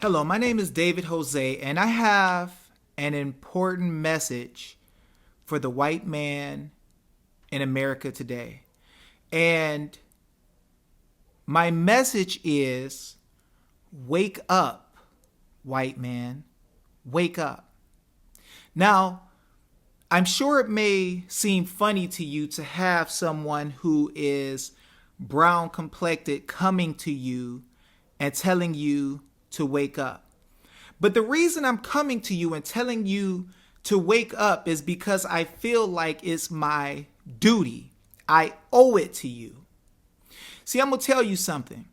Hello, my name is David Jose, and I have an important message for the white man in America today. And my message is wake up, white man, wake up. Now, I'm sure it may seem funny to you to have someone who is brown complected coming to you and telling you to wake up. But the reason I'm coming to you and telling you to wake up is because I feel like it's my duty. I owe it to you. See, I'm going to tell you something.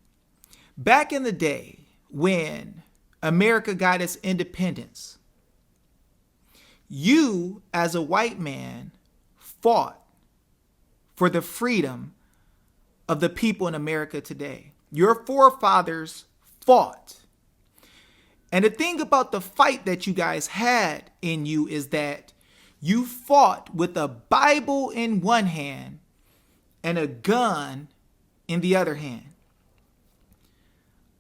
Back in the day when America got its independence, you, as a white man, fought for the freedom of the people in America today. Your forefathers fought. And the thing about the fight that you guys had in you is that you fought with a Bible in one hand and a gun in the other hand.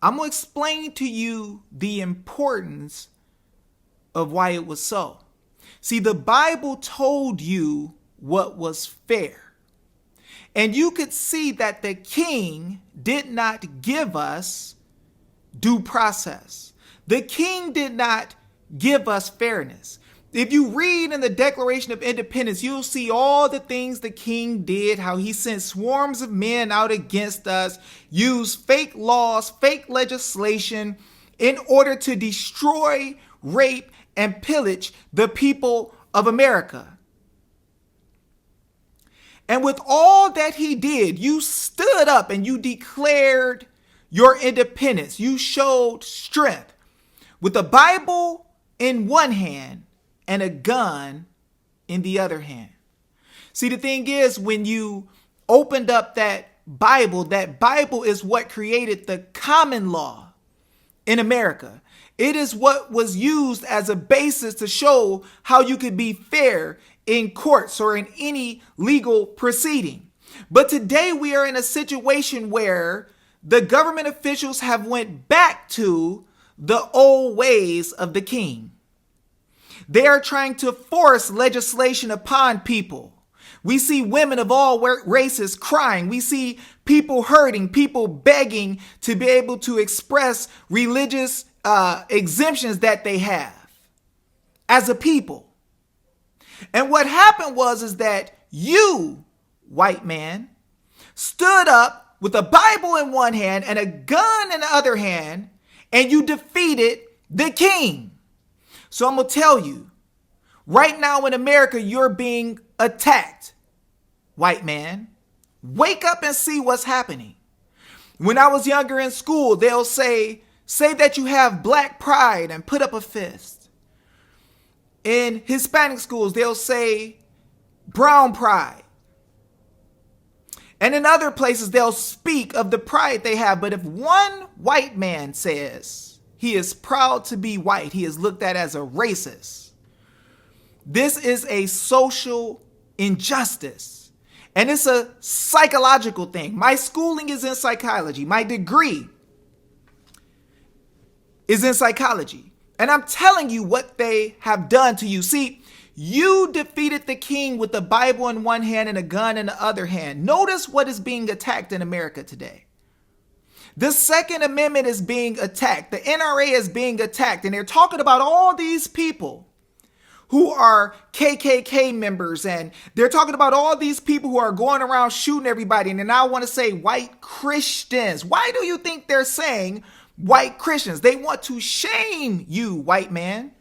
I'm going to explain to you the importance of why it was so. See, the Bible told you what was fair. And you could see that the king did not give us due process. The king did not give us fairness. If you read in the Declaration of Independence, you'll see all the things the king did, how he sent swarms of men out against us, used fake laws, fake legislation in order to destroy, rape, and pillage the people of America. And with all that he did, you stood up and you declared your independence. You showed strength with a Bible in one hand and a gun in the other hand. See, the thing is, when you opened up that Bible is what created the common law in America. It is what was used as a basis to show how you could be fair in courts or in any legal proceeding. But today we are in a situation where the government officials have went back to the old ways of the king. They are trying to force legislation upon people. We see women of all races crying. We see people hurting, people begging to be able to express religious exemptions that they have as a people. And what happened is that you, white man, stood up with a Bible in one hand and a gun in the other hand, and you defeated the king. So I'm going to tell you, right now in America, you're being attacked, white man. Wake up and see what's happening. When I was younger in school, they'll say that you have black pride and put up a fist. In Hispanic schools, they'll say brown pride. And in other places, they'll speak of the pride they have. But if one white man says he is proud to be white, he is looked at as a racist. This is a social injustice. And it's a psychological thing. My schooling is in psychology. My degree is in psychology. And I'm telling you what they have done to you. See, you defeated the king with the Bible in one hand and a gun in the other hand. Notice what is being attacked in America today. The Second Amendment is being attacked. The NRA is being attacked. And they're talking about all these people who are KKK members. And they're talking about all these people who are going around shooting everybody. And now I want to say white Christians. Why do you think they're saying white Christians? They want to shame you, white man,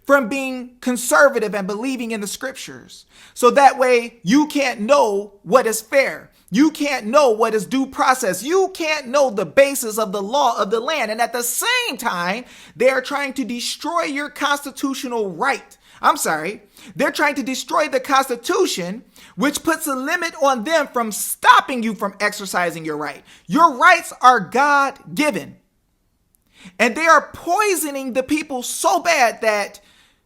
from being conservative and believing in the scriptures. So that way you can't know what is fair. You can't know what is due process. You can't know the basis of the law of the land. And at the same time, they are trying to destroy your constitutional right. They're trying to destroy the Constitution, which puts a limit on them from stopping you from exercising your right. Your rights are God-given. And they are poisoning the people so bad that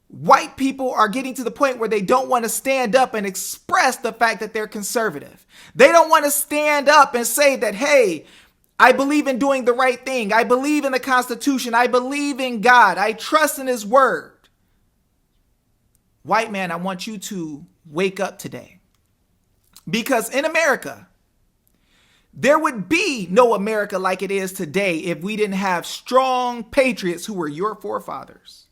white people are getting to the point where they don't want to stand up and express the fact that they're conservative. They don't want to stand up and say that, hey, I believe in doing the right thing. I believe in the Constitution. I believe in God. I trust in his word. White man, I want you to wake up today. Because in America, there would be no America like it is today if we didn't have strong patriots who were your forefathers.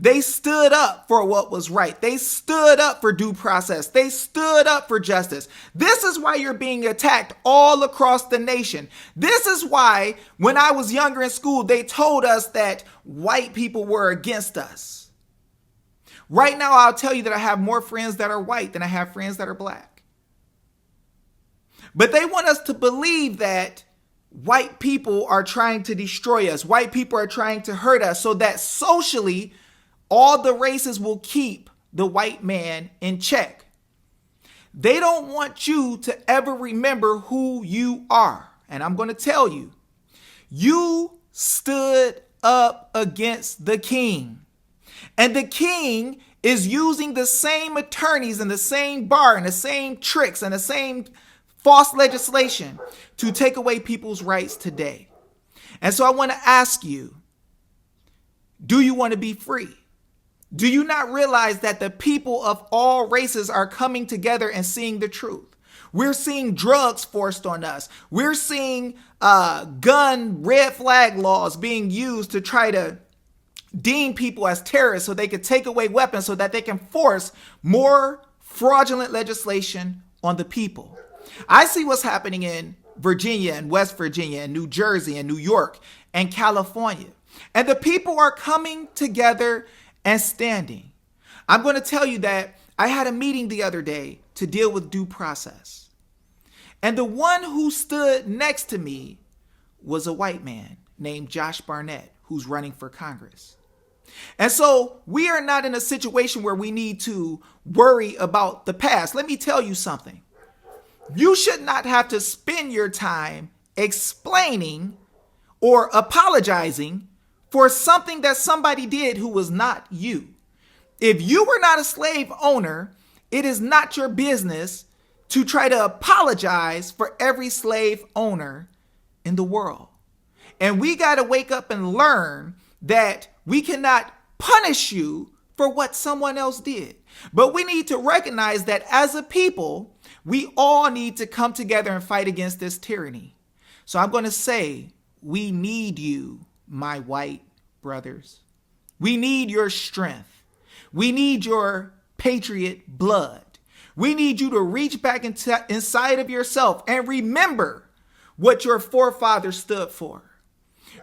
They stood up for what was right. They stood up for due process. They stood up for justice. This is why you're being attacked all across the nation. This is why when I was younger in school, they told us that white people were against us. Right now, I'll tell you that I have more friends that are white than I have friends that are black. But they want us to believe that white people are trying to destroy us. White people are trying to hurt us so that socially, all the races will keep the white man in check. They don't want you to ever remember who you are. And I'm going to tell you, you stood up against the king. And the king is using the same attorneys and the same bar and the same tricks and the same false legislation to take away people's rights today. And so I want to ask you, do you want to be free? Do you not realize that the people of all races are coming together and seeing the truth? We're seeing drugs forced on us. We're seeing gun red flag laws being used to try to deem people as terrorists so they could take away weapons so that they can force more fraudulent legislation on the people. I see what's happening in Virginia and West Virginia and New Jersey and New York and California. And the people are coming together and standing. I'm going to tell you that I had a meeting the other day to deal with due process. And the one who stood next to me was a white man named Josh Barnett, who's running for Congress. And so we are not in a situation where we need to worry about the past. Let me tell you something. You should not have to spend your time explaining or apologizing for something that somebody did who was not you. If you were not a slave owner, it is not your business to try to apologize for every slave owner in the world. And we got to wake up and learn that we cannot punish you for what someone else did. But we need to recognize that as a people, we all need to come together and fight against this tyranny. So I'm going to say, we need you, my white brothers. We need your strength. We need your patriot blood. We need you to reach back inside of yourself and remember what your forefathers stood for.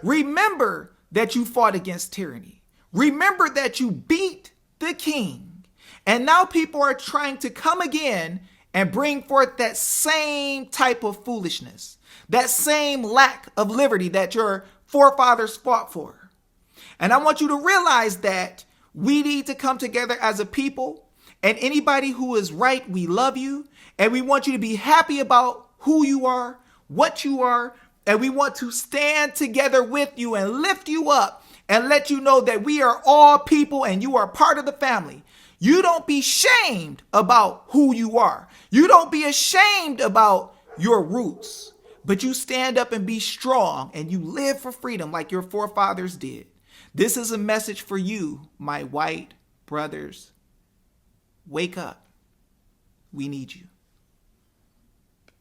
Remember that you fought against tyranny. Remember that you beat the king. And now people are trying to come again and bring forth that same type of foolishness, that same lack of liberty that your forefathers fought for. And I want you to realize that we need to come together as a people, and anybody who is right, we love you, and we want you to be happy about who you are, what you are, and we want to stand together with you and lift you up and let you know that we are all people and you are part of the family. You don't be shamed about who you are. You don't be ashamed about your roots, but you stand up and be strong and you live for freedom like your forefathers did. This is a message for you, my white brothers. Wake up. We need you.